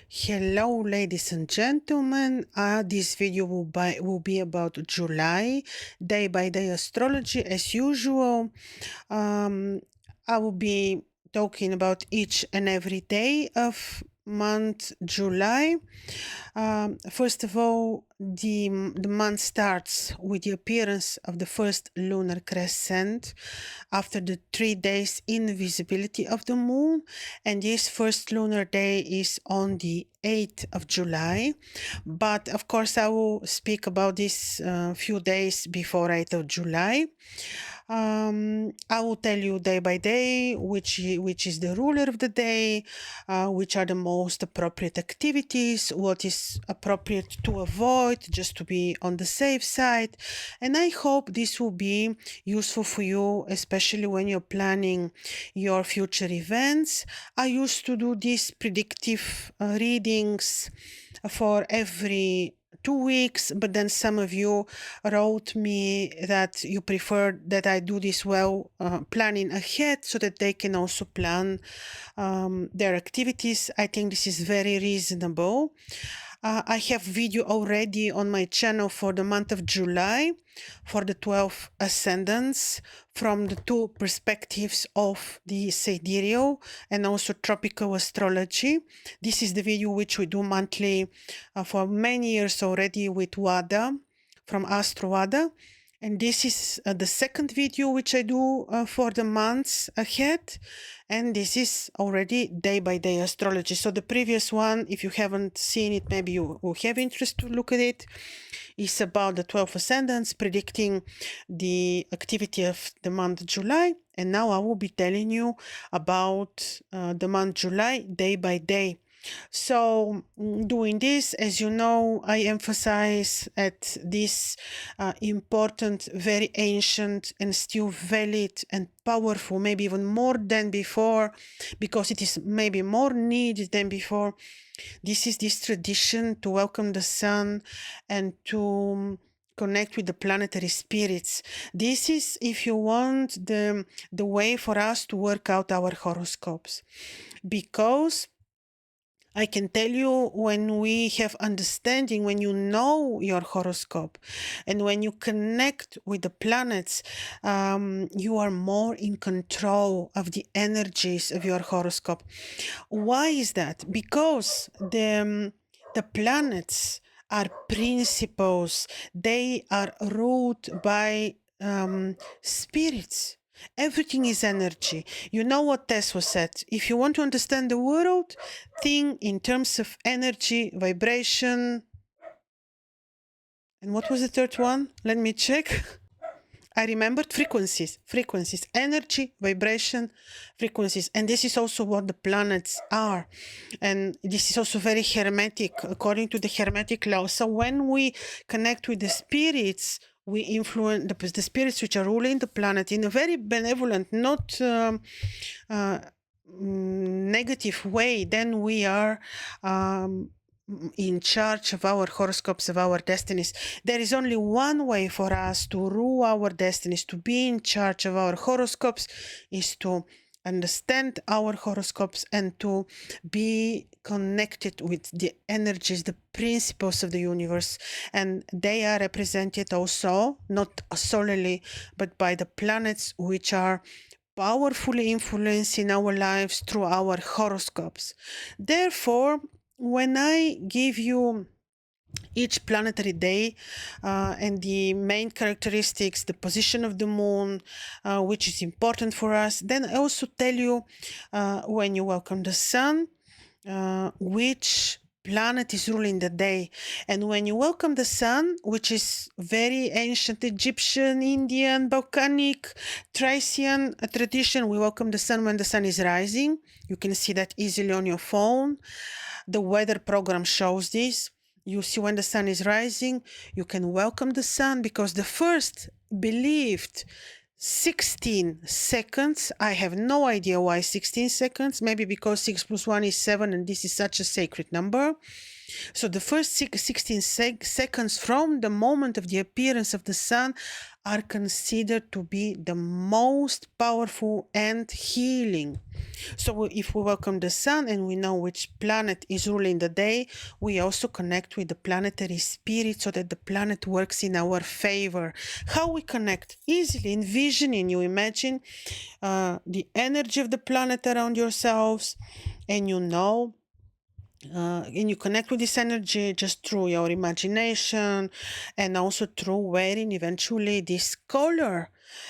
Hello, ladies and gentlemen. This video will be about July, day by day astrology. As usual, I will be talking about each and every day of month July. First of all, the month starts with the appearance of the first lunar crescent after the 3 days invisibility of the moon, and this first lunar day is on the 8th of July. But of course, I will speak about this few days before 8th of July. I will tell you day by day which is the ruler of the day, which are the most appropriate activities, what is appropriate to avoid, just to be on the safe side. And I hope this will be useful for you, especially when you're planning your future events. I used to do these predictive readings for every 2 weeks, but then some of you wrote me that you prefer that I do this planning ahead so that they can also plan their activities. I think this is very reasonable. I have video already on my channel for the month of July for the 12 ascendants from the two perspectives of the sidereal and also tropical astrology. This is the video which we do monthly for many years already with Wada from Wada. And this is the second video which I do for the months ahead. And this is already day by day astrology. So the previous one, if you haven't seen it, maybe you will have interest to look at it, is about the 12 ascendants predicting the activity of the month July. And now I will be telling you about the month July day by day. So doing this, as you know, I emphasize at this important, very ancient and still valid and powerful, maybe even more than before, because it is maybe more needed than before. This is this tradition to welcome the sun and to connect with the planetary spirits. This is, if you want, the way for us to work out our horoscopes, because I can tell you, when we have understanding, when you know your horoscope and when you connect with the planets, you are more in control of the energies of your horoscope. Why is that? Because the planets are principles. They are ruled by spirits. Everything is energy. You know what Tesla said? If you want to understand the world, think in terms of energy, vibration. And what was the third one? Let me check. I remembered frequencies, energy, vibration, frequencies. And this is also what the planets are. And this is also very hermetic, according to the hermetic law. So when we connect with the spirits, we influence the spirits which are ruling the planet in a very benevolent, not negative way. Then we are in charge of our horoscopes, of our destinies. There is only one way for us to rule our destinies, to be in charge of our horoscopes, is to understand our horoscopes and to be connected with the energies, the principles of the universe. And they are represented also, not solely, but by the planets which are powerfully influencing our lives through our horoscopes. Therefore, when I give you each planetary day and the main characteristics, the position of the moon, which is important for us, then I also tell you when you welcome the sun, which planet is ruling the day. And when you welcome the sun, which is very ancient Egyptian, Indian, Balkanic, Thracian tradition, we welcome the sun when the sun is rising. You can see that easily on your phone. The weather program shows this. You see when the sun is rising, you can welcome the sun, because the first believed 16 seconds, I have no idea why 16 seconds, maybe because 6 plus 1 is 7 and this is such a sacred number. So the first 16 seconds from the moment of the appearance of the sun are considered to be the most powerful and healing. So if we welcome the sun and we know which planet is ruling the day, we also connect with the planetary spirit so that the planet works in our favor. How we connect? Easily envisioning, you imagine the energy of the planet around yourselves, and and you connect with this energy just through your imagination and also through wearing eventually this color.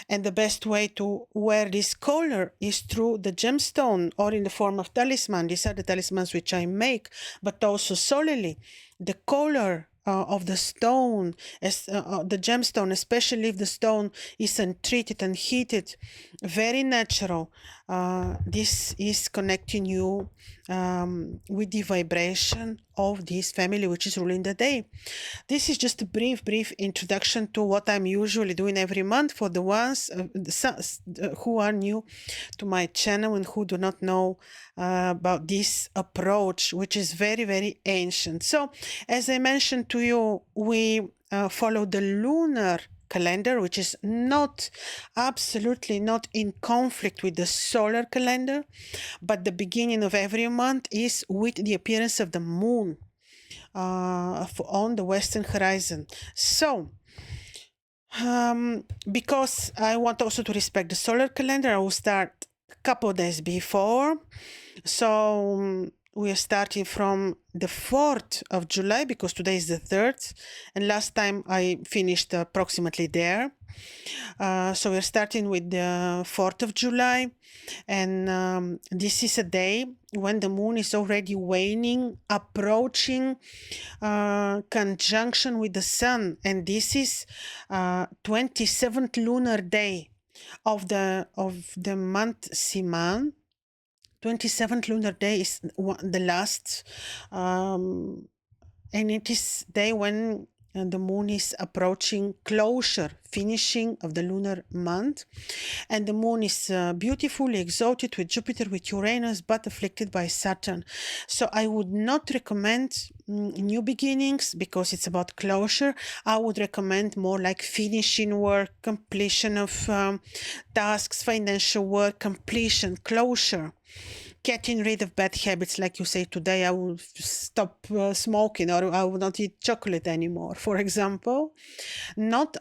And the best way to wear this color is through the gemstone or in the form of talisman. These are the talismans which I make, but also solely the color of the stone, the gemstone, especially if the stone is untreated and heated, very natural. This is connecting you with the vibration of this family which is ruling the day. This is just a brief introduction to what I'm usually doing every month for the ones who are new to my channel and who do not know about this approach, which is very ancient. So, as I mentioned to you, we follow the lunar calendar, which is absolutely not in conflict with the solar calendar, but the beginning of every month is with the appearance of the moon on the western horizon. So, because I want also to respect the solar calendar, I will start a couple of days before. So we are starting from the 4th of July because today is the 3rd, and last time I finished approximately there. So we're starting with the 4th of July, and this is a day when the moon is already waning, approaching conjunction with the sun, and this is 27th lunar day of the month Siman. 27th lunar day is the last, and it is day when the moon is approaching closure, finishing of the lunar month, and the moon is beautifully exalted with Jupiter, with Uranus, but afflicted by Saturn. So I would not recommend new beginnings because it's about closure. I would recommend more like finishing work, completion of tasks, financial work, completion, closure. Getting rid of bad habits, like you say, today I will stop smoking, or I will not eat chocolate anymore, for example. Not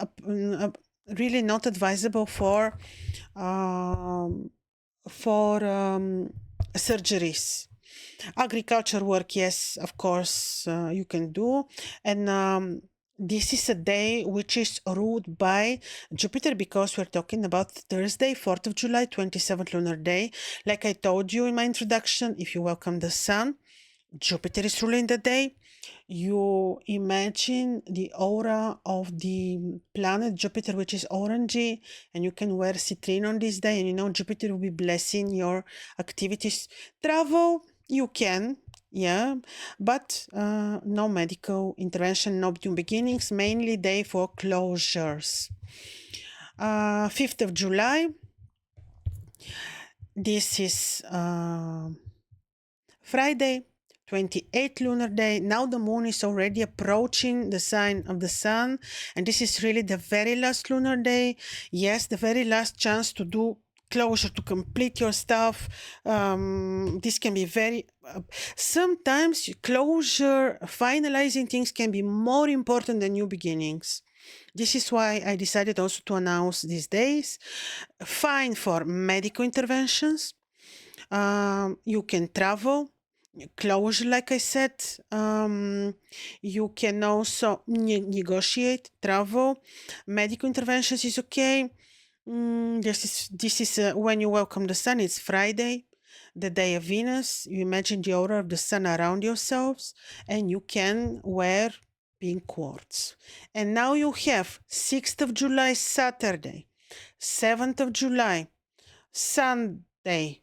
really not advisable for surgeries. Agriculture work, yes, of course, you can do. And this is a day which is ruled by Jupiter because we're talking about Thursday, 4th of July, 27th lunar day. Like I told you in my introduction, if you welcome the sun, Jupiter is ruling the day. You imagine the aura of the planet Jupiter, which is orangey, and you can wear citrine on this day, and you know Jupiter will be blessing your activities. Travel, you can, yeah, but no medical intervention, no new beginnings, mainly day for closures. 5th of July, this is Friday, 28th lunar day. Now the moon is already approaching the sign of the sun, and this is really the very last lunar day. Yes, the very last chance to do closure, to complete your stuff. This can be very sometimes closure, finalizing things can be more important than new beginnings. This is why I decided also to announce these days. Fine for medical interventions. You can travel, closure, like I said. You can also negotiate, travel. Medical interventions is okay. This is when you welcome the sun. It's Friday, the day of Venus. You imagine the aura of the sun around yourselves, and you can wear pink quartz. And now you have 6th of July, Saturday, 7th of July, Sunday,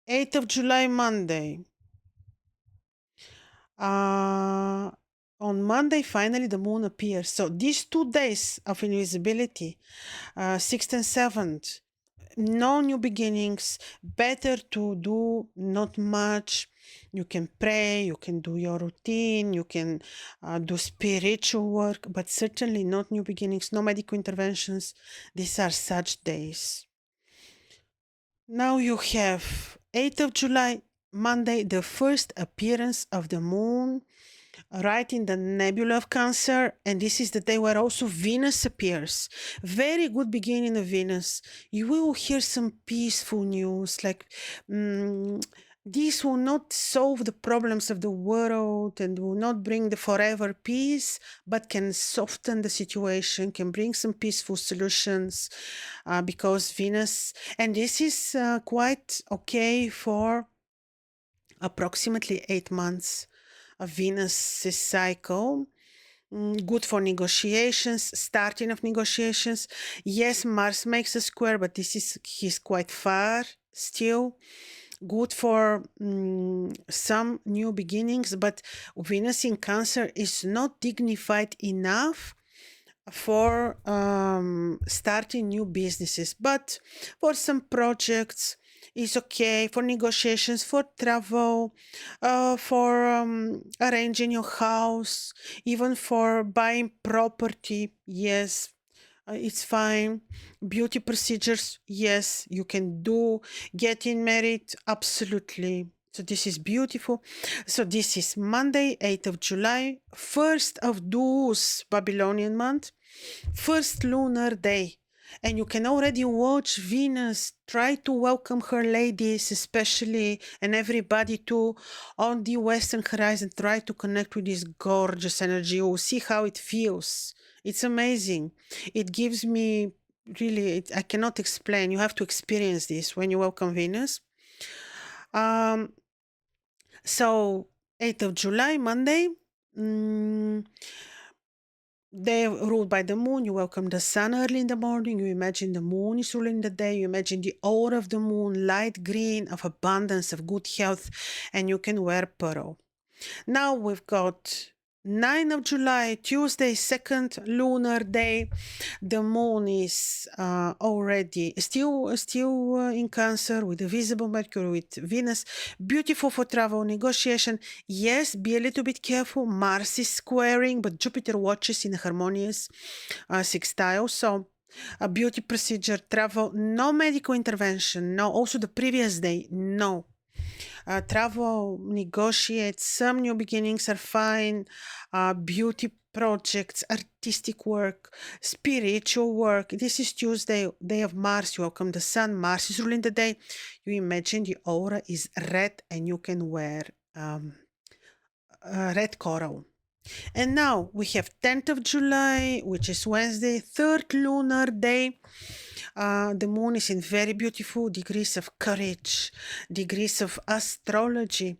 8th of July, Monday. On Monday, finally, the moon appears. So these 2 days of invisibility, 6th and 7th, no new beginnings, better to do not much. You can pray, you can do your routine, you can do spiritual work, but certainly not new beginnings, no medical interventions. These are such days. Now you have 8th of July, Monday, the first appearance of the moon right in the nebula of Cancer, and this is the day where also Venus appears. Very good beginning of Venus. You will hear some peaceful news, like this will not solve the problems of the world and will not bring the forever peace, but can soften the situation, can bring some peaceful solutions, because Venus, and this is quite okay for approximately 8 months. A Venus cycle, good for negotiations, starting of negotiations. Yes, Mars makes a square, but he's quite far still. Good for some new beginnings, but Venus in Cancer is not dignified enough for starting new businesses, but for some projects is okay, for negotiations, for travel, for arranging your house, even for buying property. Yes, it's fine. Beauty procedures, yes, you can do. Getting married, absolutely. So this is beautiful. So this is Monday, 8th of July, first of those Babylonian month, first lunar day. And you can already watch Venus try to welcome her ladies, especially, and everybody too, on the western horizon, try to connect with this gorgeous energy. You'll see how it feels. It's amazing. It gives me really, I cannot explain. You have to experience this when you welcome Venus. Um, so 8th of July, Monday. They ruled by the moon. You welcome the sun early in the morning. You imagine the moon is ruling the day. You imagine the aura of the moon, light green, of abundance, of good health, and you can wear pearl. Now we've got 9th of July, Tuesday, second lunar day. The moon is already still in Cancer with the visible Mercury, with Venus. Beautiful for travel, negotiation. Yes, be a little bit careful. Mars is squaring, but Jupiter watches in a harmonious sextile. So a beauty procedure, travel, no medical intervention. No, also the previous day, no. Travel, negotiate, some new beginnings are fine. Beauty projects, artistic work, spiritual work. This is Tuesday, day of Mars. You welcome the sun. Mars is ruling the day. You imagine the aura is red and you can wear red coral. And now we have 10th of July, which is Wednesday, third lunar day. The moon is in very beautiful degrees of courage, degrees of astrology,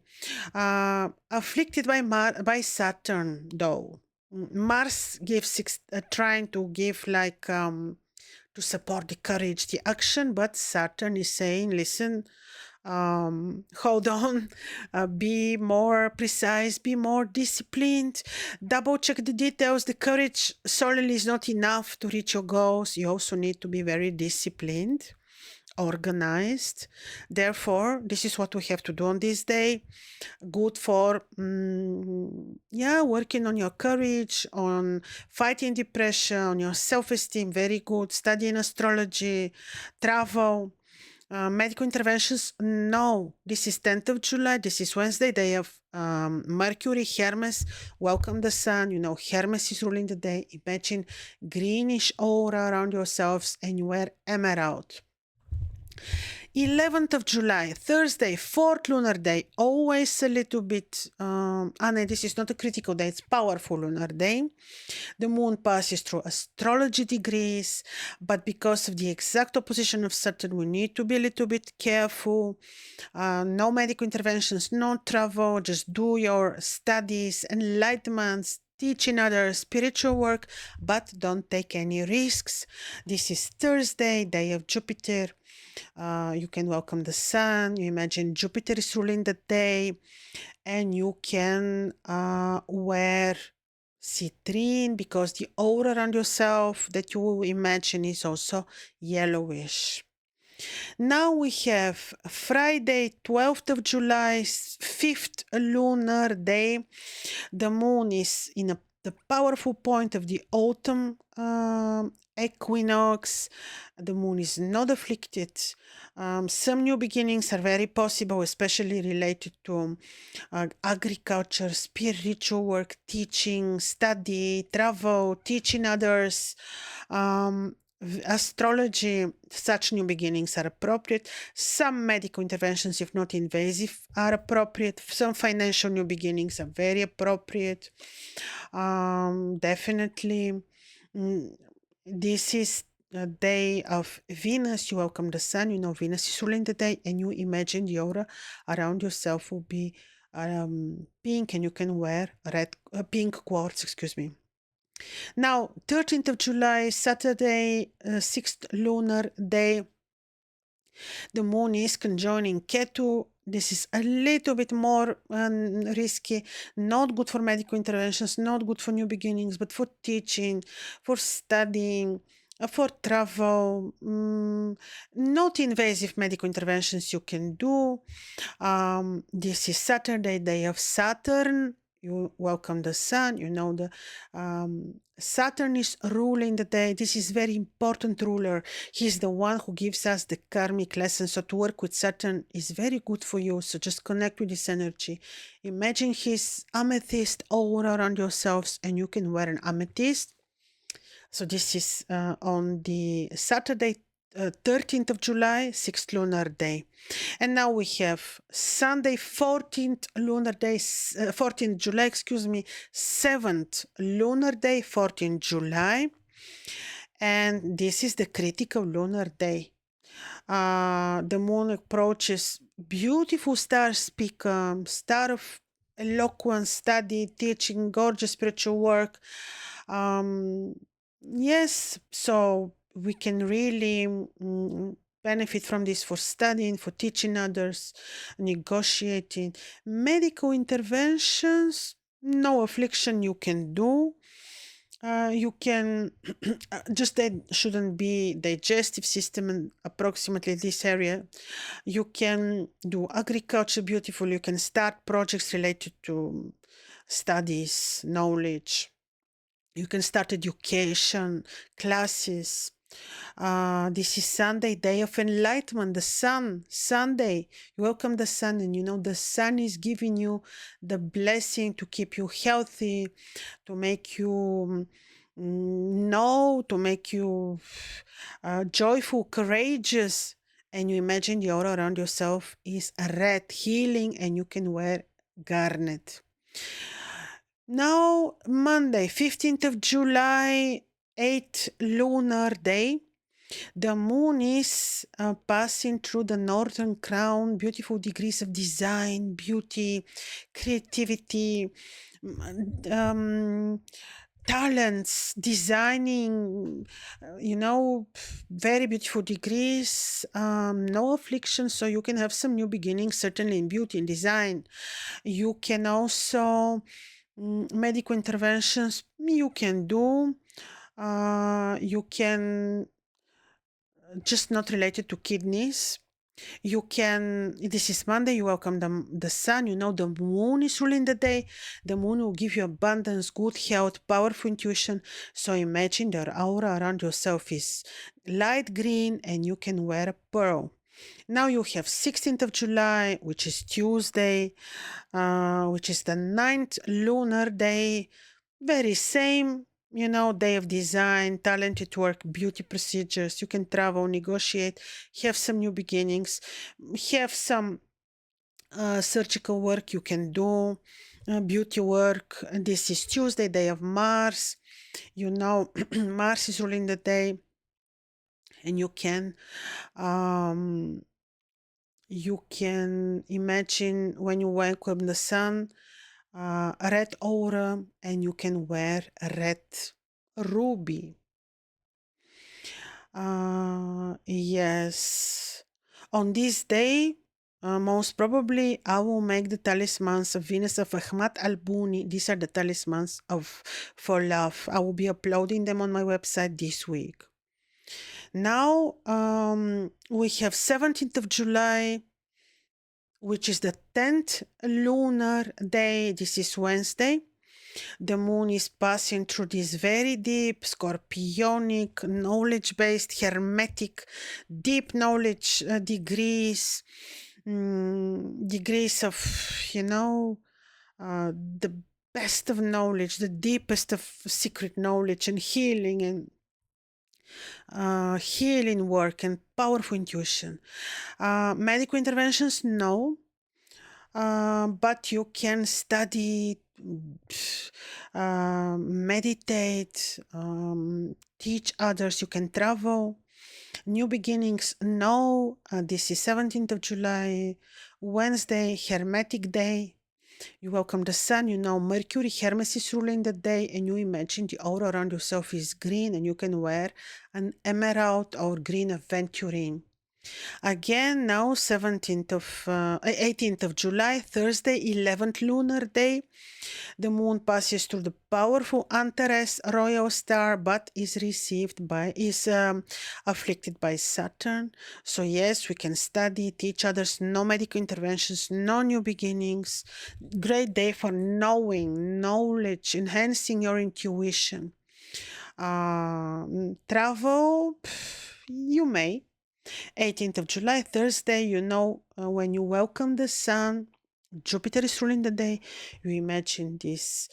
afflicted by Saturn, though. Mars gives trying to give like to support the courage, the action, but Saturn is saying, listen, hold on, be more precise, be more disciplined, double check the details. The courage solely is not enough to reach your goals. You also need to be very disciplined, organized. Therefore, this is what we have to do on this day. Good for working on your courage, on fighting depression, on your self-esteem. Very good. Studying astrology, travel. Medical interventions, no. This is 10th of July. This is Wednesday, day of Mercury, Hermes. Welcome the sun. You know, Hermes is ruling the day. Imagine greenish aura around yourselves and you wear emerald. 11th of July, Thursday, fourth lunar day, always a little bit, this is not a critical day, it's powerful lunar day. The moon passes through astrology degrees, but because of the exact opposition of Saturn, we need to be a little bit careful. No medical interventions, no travel, just do your studies, enlightenments, teaching others, spiritual work, but don't take any risks. This is Thursday, day of Jupiter. You can welcome the sun. You imagine Jupiter is ruling the day, and you can wear citrine because the aura around yourself that you will imagine is also yellowish. Now we have Friday, 12th of July, 5th lunar day. The moon is in the powerful point of the autumn equinox. The moon is not afflicted. Some new beginnings are very possible, especially related to agriculture, spiritual work, teaching, study, travel, teaching others. Astrology, such new beginnings are appropriate. Some medical interventions, if not invasive, are appropriate. Some financial new beginnings are very appropriate. Definitely. This is a day of Venus. You welcome the sun. You know Venus is ruling the day, and you imagine the aura around yourself will be pink, and you can wear pink quartz. Excuse me. Now, 13th of July, Saturday, 6th lunar day, the moon is conjoining Ketu. This is a little bit more risky, not good for medical interventions, not good for new beginnings, but for teaching, for studying, for travel, not invasive medical interventions you can do. This is Saturday, day of Saturn. You welcome the sun. You know the Saturn is ruling the day. This is very important ruler. He's the one who gives us the karmic lesson. So to work with Saturn is very good for you. So just connect with this energy. Imagine his amethyst aura around yourselves, and you can wear an amethyst. So this is on the Saturday, 13th of July, 6th lunar day. And now we have Sunday, 14th lunar day, 14th July, 7th lunar day, 14th July. And this is the critical lunar day. The moon approaches beautiful star speaker, star of eloquence, study, teaching, gorgeous spiritual work. Yes, so we can really benefit from this for studying, for teaching others, negotiating. Medical interventions, no affliction you can do. You can just that shouldn't be digestive system and approximately this area. You can do agriculture beautiful. You can start projects related to studies, knowledge. You can start education, classes. This is Sunday, day of enlightenment. The sun, Sunday. You welcome the sun, and you know the sun is giving you the blessing to keep you healthy, to make you to make you joyful, courageous. And you imagine the aura around yourself is red, healing, and you can wear garnet. Now, Monday, 15th of July, 8th lunar day. The moon is passing through the northern crown, beautiful degrees of design, beauty, creativity, talents, designing, very beautiful degrees, no affliction. So you can have some new beginnings, certainly in beauty and design. You can also medical interventions you can do. You can just not related to kidneys. You can, this is Monday, you welcome the sun. You know the moon is ruling the day. The moon will give you abundance, good health, powerful intuition. So imagine the aura around yourself is light green and you can wear a pearl. Now you have 16th of July, which is Tuesday, which is the 9th lunar day. Very same, day of design, talented work, beauty procedures. You can travel, negotiate, have some new beginnings, have some surgical work you can do, beauty work. And this is Tuesday, day of Mars. Mars is ruling the day, and you can imagine when you welcome the sun, a red aura, and you can wear a red ruby. Yes. On this day, most probably, I will make the talismans of Venus of Ahmad Al-Buni. These are the talismans for love. I will be uploading them on my website this week. Now we have 17th of July, which is the 10th lunar day. This is Wednesday. The moon is passing through this very deep, scorpionic, knowledge-based, hermetic, deep knowledge degrees, degrees of, the best of knowledge, the deepest of secret knowledge and healing and healing work and powerful intuition. Medical interventions, no. But you can study, meditate, teach others, you can travel. New beginnings, no. This is 17th of July, Wednesday, Hermetic Day. You welcome the sun, Mercury, Hermes is ruling the day, and you imagine the aura around yourself is green, and you can wear an emerald or green aventurine. Again, now 18th of July, Thursday, 11th lunar day. The moon passes through the powerful Antares royal star, but is afflicted by Saturn. So yes, we can study, teach others, no medical interventions, no new beginnings. Great day for knowing, knowledge, enhancing your intuition. Travel, you may. 18th of July, Thursday, when you welcome the sun, Jupiter is ruling the day, you imagine this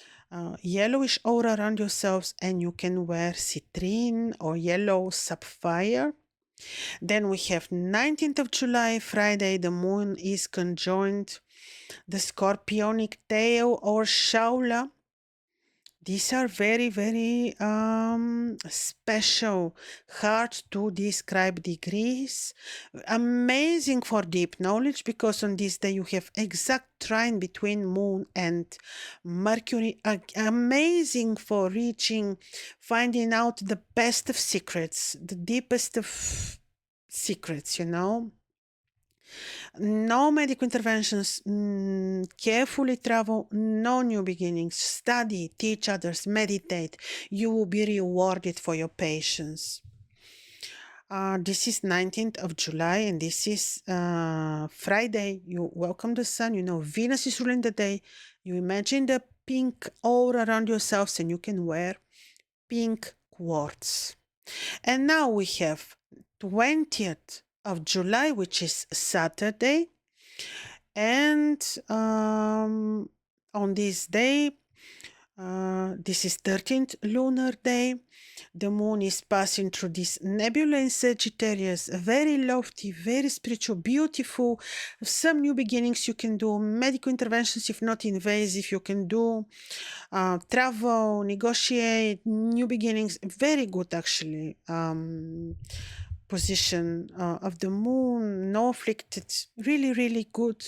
yellowish aura around yourselves, and you can wear citrine or yellow sapphire. Then we have 19th of July, Friday, the moon is conjoined the scorpionic tail or Shaula. These are very, very special, hard to describe degrees. Amazing for deep knowledge, because on this day you have exact trine between moon and Mercury. Amazing for finding out the best of secrets, the deepest of secrets, No medical interventions, carefully travel, no new beginnings, study, teach others, meditate. You will be rewarded for your patience. This is 19th of July, and this is Friday. You welcome the sun, Venus is ruling the day. You imagine the pink aura around yourselves, and you can wear pink quartz. And now we have 20th of July, which is Saturday. And on this day, this is 13th lunar day, the moon is passing through this nebula in Sagittarius, very lofty, very spiritual, beautiful. Some new beginnings you can do, medical interventions, if not invasive, you can do, travel, negotiate, new beginnings, very good actually. Position of the moon, no afflicted, really, really good,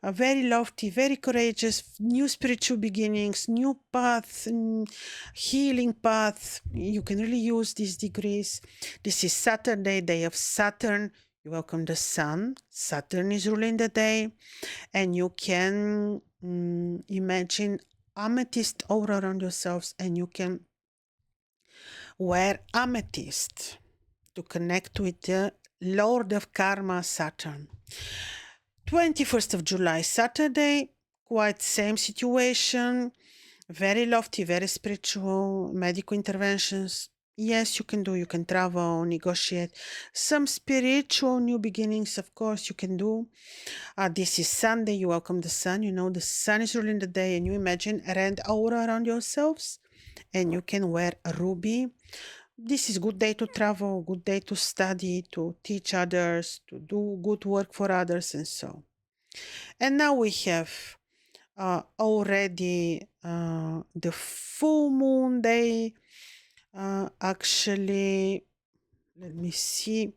very lofty, very courageous, new spiritual beginnings, new path, healing path. You can really use these degrees. This is Saturday, day of Saturn. You welcome the sun. Saturn is ruling the day, and you can imagine amethyst aura around yourselves, and you can wear amethyst to connect with the Lord of Karma, Saturn. 21st of July, Saturday, quite same situation, very lofty, very spiritual, medical interventions. Yes, you can travel, negotiate. Some spiritual new beginnings, of course, you can do. This is Sunday, you welcome the sun, the sun is ruling the day, and you imagine a red aura around yourselves, and you can wear a ruby. This is good day to travel, good day to study, to teach others, to do good work for others, and so. And now we have already the full moon day. Actually, let me see.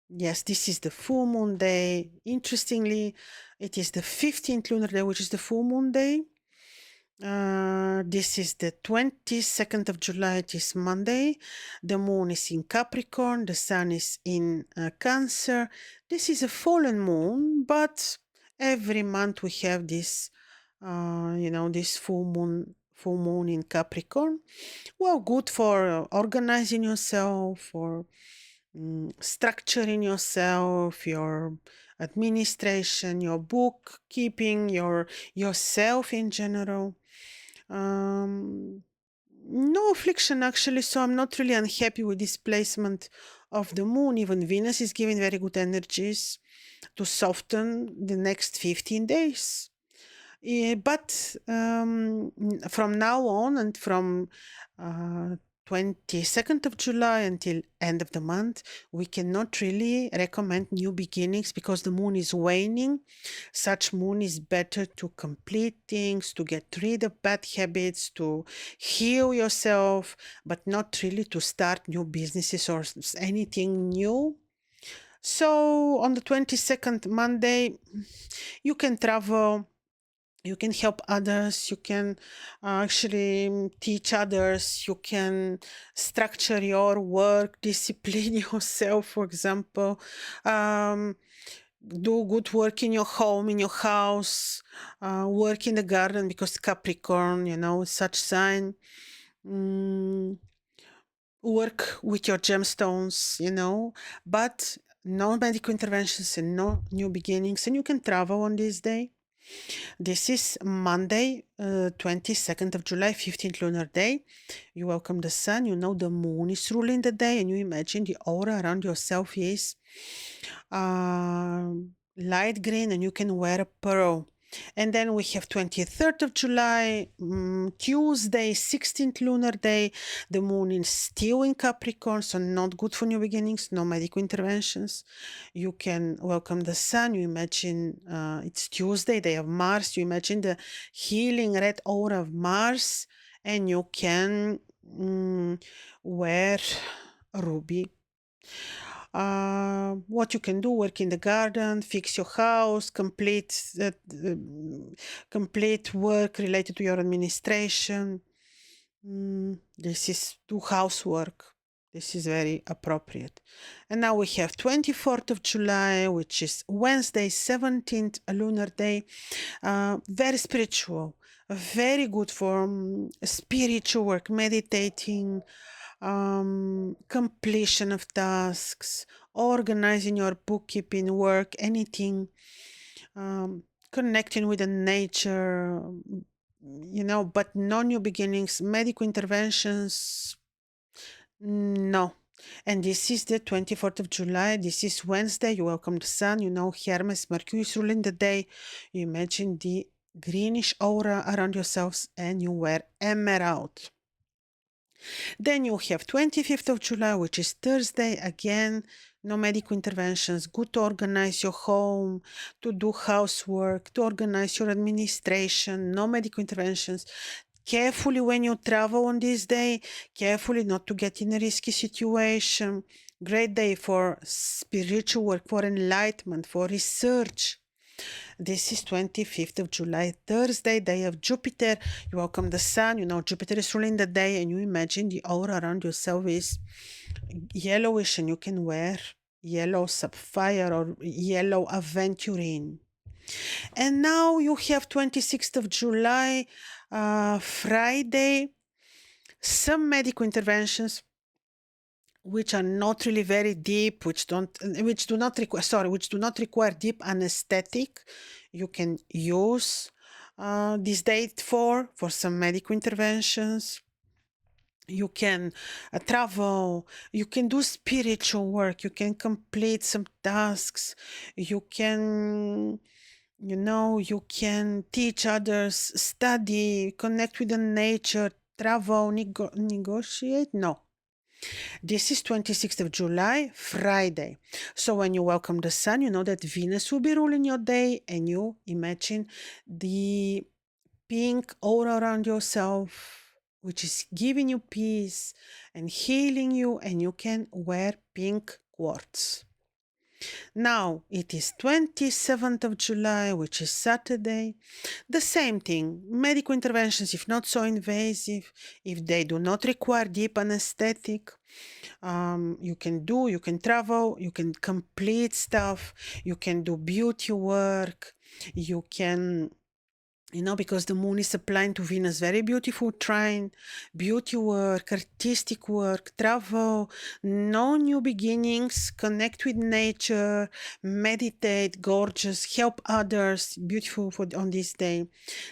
Yes, this is the full moon day. Interestingly, it is the 15th lunar day, which is the full moon day. This is the 22nd of July, it is Monday. The moon is in Capricorn, the sun is in Cancer. This is a fallen moon, but every month we have this, this full moon in Capricorn. Well, good for organizing yourself, for structuring yourself, your administration, your bookkeeping, yourself in general. No affliction actually, so I'm not really unhappy with this placement of the moon. Even Venus is giving very good energies to soften the next 15 days. But from now on and from 22nd of July until end of the month, we cannot really recommend new beginnings because the moon is waning. Such moon is better to complete things, to get rid of bad habits, to heal yourself, but not really to start new businesses or anything new. So on the 22nd Monday, you can travel, you can help others, you can actually teach others, you can structure your work, discipline yourself, for example, do good work in your home, in your house, work in the garden because Capricorn, such sign. Work with your gemstones, but no medical interventions and no new beginnings, and you can travel on this day. This is Monday, 22nd of July, 15th lunar day. You welcome the sun, the moon is ruling the day, and you imagine the aura around yourself is light green, and you can wear a pearl. And then we have 23rd of July, Tuesday, 16th lunar day. The moon is still in Capricorn, so not good for new beginnings, no medical interventions. You can welcome the sun. You imagine it's Tuesday, day of Mars. You imagine the healing red aura of Mars, and you can wear a ruby. What you can do: work in the garden, fix your house, complete work related to your administration. This is do housework. This is very appropriate. And now we have 24th of July, which is Wednesday, 17th lunar day. Very spiritual, very good for spiritual work, meditating, completion of tasks, organizing your bookkeeping work, anything, connecting with the nature, but no new beginnings, medical interventions, no. And this is the 24th of July. This is Wednesday. You welcome the sun. Hermes, Mercury is ruling the day. You imagine the greenish aura around yourselves and you wear emerald. Then you have 25th of July, which is Thursday. Again, no medical interventions. Good to organize your home, to do housework, to organize your administration. No medical interventions. Carefully when you travel on this day. Carefully not to get in a risky situation. Great day for spiritual work, for enlightenment, for research. This is 25th of July, Thursday, day of Jupiter. You welcome the sun. Jupiter is ruling the day, and you imagine the aura around yourself is yellowish, and you can wear yellow sapphire or yellow aventurine. And now you have 26th of July, Friday, some medical interventions which are not really very deep, which do not require deep anesthetic. You can use this date for some medical interventions. You can travel, you can do spiritual work, you can complete some tasks, you can you can teach others, study, connect with the nature, travel, negotiate. No, this is 26th of July, Friday. So when you welcome the sun, you know that Venus will be ruling your day, and you imagine the pink aura around yourself, which is giving you peace and healing you, and you can wear pink quartz. Now it is 27th of July, which is Saturday. The same thing, medical interventions, if not so invasive, if they do not require deep anesthetic, you can travel, you can complete stuff, you can do beauty work, you can You know, because the moon is applying to Venus, very beautiful trine, beauty work, artistic work, travel, no new beginnings, connect with nature, meditate, gorgeous, help others, beautiful for on this day.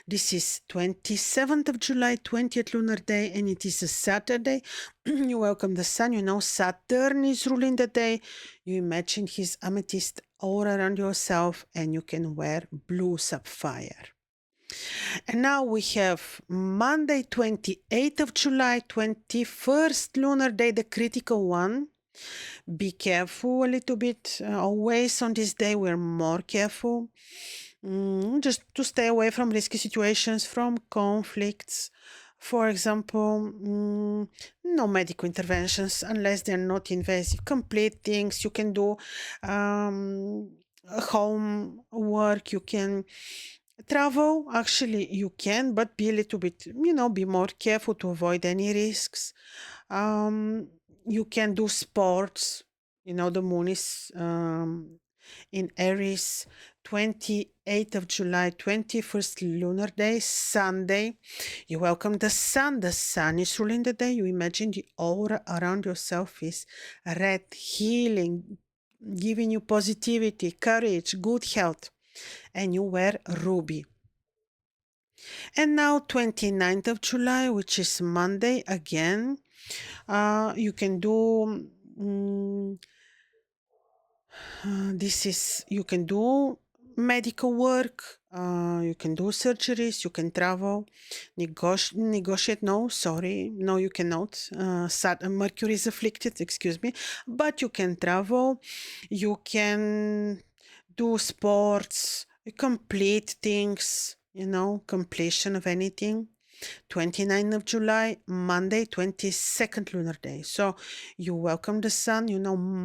This is 27th of July, 20th lunar day, and it is a Saturday. You welcome the sun, you know, Saturn is ruling the day. You imagine his amethyst aura around yourself, and you can wear blue sapphire. And now we have Monday, 28th of July, 21st lunar day, the critical one. Be careful a little bit. Always on this day, we're more careful. Just to stay away from risky situations, from conflicts. For example, no medical interventions unless they're not invasive. Complete things you can do. Home work, you can travel. Actually, you can, but be a little bit, be more careful to avoid any risks. You can do sports. The moon is in Aries, 28th of July, 21st lunar day, Sunday. You welcome the sun. The sun is ruling the day. You imagine the aura around yourself is red, healing, giving you positivity, courage, good health. And you wear ruby. And now 29th of July, which is Monday again, you can do you can do medical work, you can do surgeries, you can travel, negotiate. No, sorry, no, you cannot. Mercury is afflicted, excuse me, but you can travel, you can do sports, complete things, completion of anything. 29th of July, Monday, 22nd lunar day. So you welcome the sun,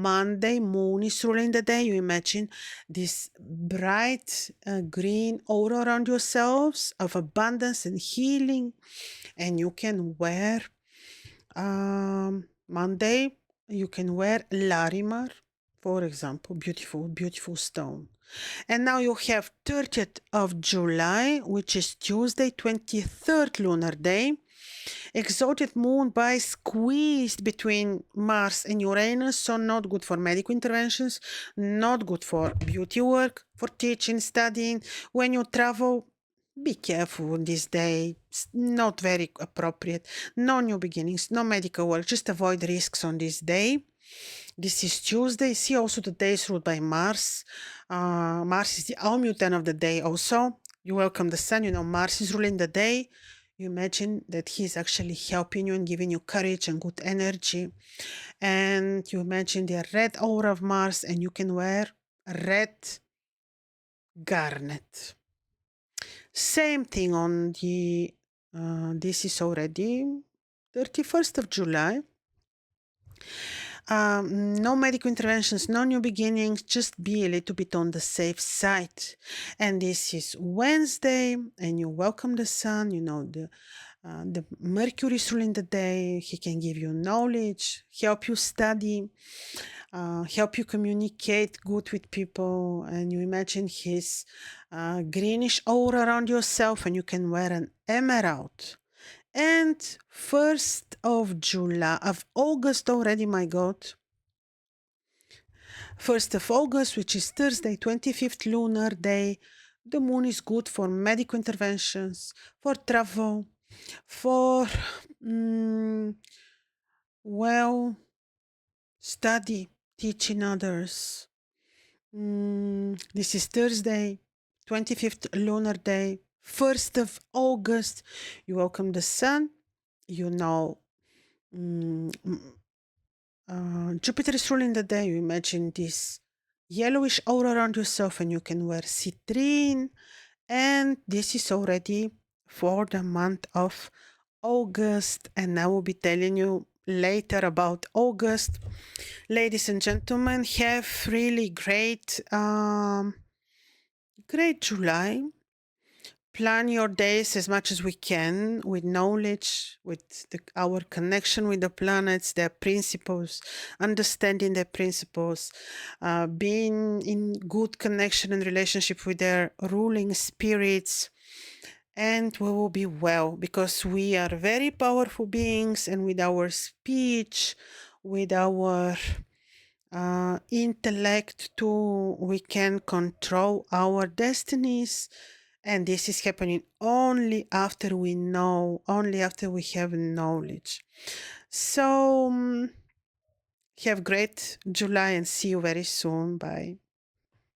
Monday, moon is ruling the day. You imagine this bright green aura around yourselves of abundance and healing. And you can wear, Monday, you can wear Larimar, for example, beautiful, beautiful stone. And now you have 30th of July, which is Tuesday, 23rd lunar day. Exalted moon by squeezed between Mars and Uranus, so not good for medical interventions, not good for beauty work, for teaching, studying. When you travel, be careful on this day. It's not very appropriate. No new beginnings, no medical work. Just avoid risks on this day. This is Tuesday. See also the day is ruled by Mars. Mars is the almutan of the day also. You welcome the sun. Mars is ruling the day. You imagine that he's actually helping you and giving you courage and good energy. And you imagine the red aura of Mars, and you can wear red garnet. Same thing on the, this is already 31st of July. No medical interventions, no new beginnings, just be a little bit on the safe side. And this is Wednesday, and you welcome the sun, the Mercury is ruling the day. He can give you knowledge, help you study, help you communicate good with people, and you imagine his greenish aura around yourself, and you can wear an emerald. And 1st of August already, my God. 1st of August, which is Thursday, 25th lunar day. The moon is good for medical interventions, for travel, for, study, teaching others. This is Thursday, 25th lunar day, 1st of August. You welcome the sun. Jupiter is ruling the day. You imagine this yellowish aura around yourself, and you can wear citrine. And this is already for the month of August, and I will be telling you later about August. Ladies and gentlemen, have really great July. Plan your days as much as we can with knowledge, with our connection with the planets, their principles, understanding their principles, being in good connection and relationship with their ruling spirits, and we will be well, because we are very powerful beings, and with our speech, with our intellect too, we can control our destinies. And this is happening only after we know, only after we have knowledge. So have great July and see you very soon. Bye.